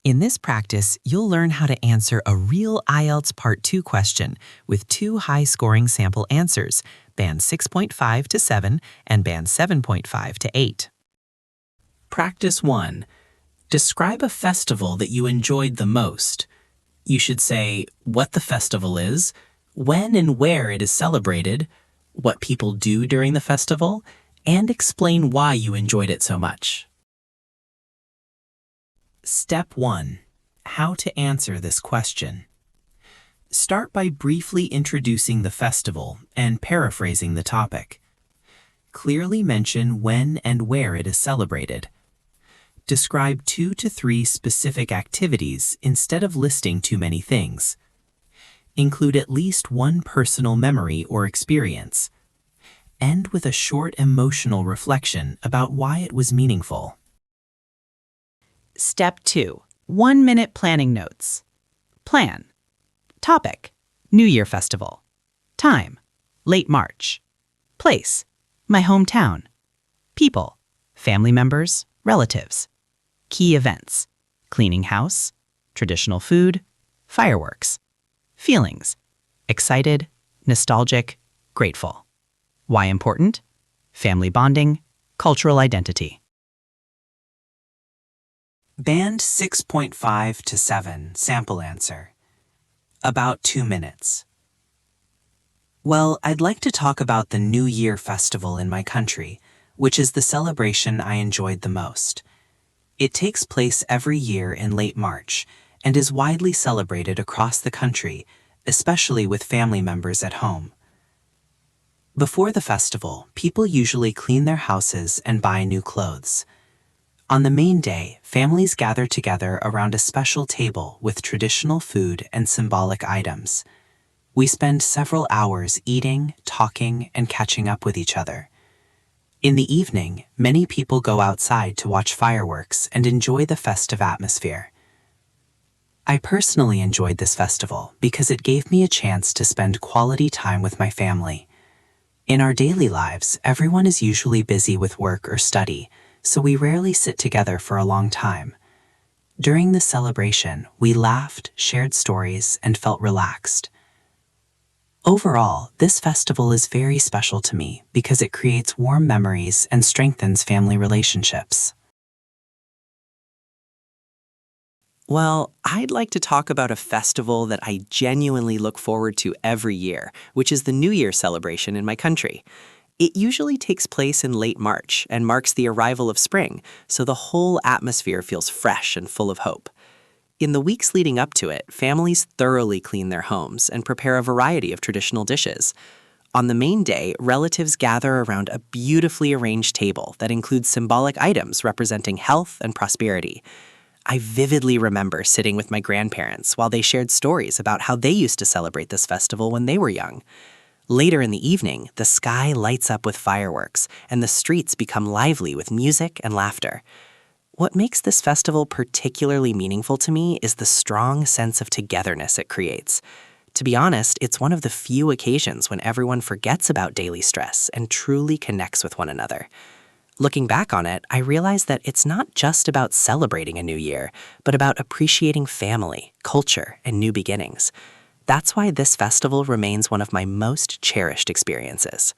In this practice, you'll learn how to answer a real IELTS Part 2 question with 2 high-scoring sample answers, band 6.5 to 7 and band 7.5 to 8. Practice 1. Describe a festival that you enjoyed the most. You should say what the festival is, when and where it is celebrated, what people do during the festival, and explain why you enjoyed it so much. Step 1. How to answer this question. Start by briefly introducing the festival and paraphrasing the topic. Clearly mention when and where it is celebrated. Describe 2 to 3 specific activities instead of listing too many things. Include at least one personal memory or experience. End with a short emotional reflection about why it was meaningful. Step 2. 1-minute planning notes. Plan. Topic: New Year Festival. Time: late March. Place: my hometown. People: family members, relatives. Key events: cleaning house, traditional food, fireworks. Feelings: excited, nostalgic, grateful. Why important? Family bonding, cultural identity. Band 6.5 to 7, sample answer. About 2 minutes. Well, I'd like to talk about the New Year Festival in my country, which is the celebration I enjoyed the most. It takes place every year in late March and is widely celebrated across the country, especially with family members at home. Before the festival, people usually clean their houses and buy new clothes. On the main day, families gather together around a special table with traditional food and symbolic items. We spend several hours eating, talking, and catching up with each other. In the evening, many people go outside to watch fireworks and enjoy the festive atmosphere. I personally enjoyed this festival because it gave me a chance to spend quality time with my family. In our daily lives, everyone is usually busy with work or study, so we rarely sit together for a long time. During the celebration, we laughed, shared stories, and felt relaxed. Overall, this festival is very special to me because it creates warm memories and strengthens family relationships. Well, I'd like to talk about a festival that I genuinely look forward to every year, which is the New Year celebration in my country. It usually takes place in late March and marks the arrival of spring, so the whole atmosphere feels fresh and full of hope. In the weeks leading up to it, families thoroughly clean their homes and prepare a variety of traditional dishes. On the main day, relatives gather around a beautifully arranged table that includes symbolic items representing health and prosperity. I vividly remember sitting with my grandparents while they shared stories about how they used to celebrate this festival when they were young. Later in the evening, the sky lights up with fireworks, and the streets become lively with music and laughter. What makes this festival particularly meaningful to me is the strong sense of togetherness it creates. To be honest, it's one of the few occasions when everyone forgets about daily stress and truly connects with one another. Looking back on it, I realize that it's not just about celebrating a new year, but about appreciating family, culture, and new beginnings. That's why this festival remains one of my most cherished experiences.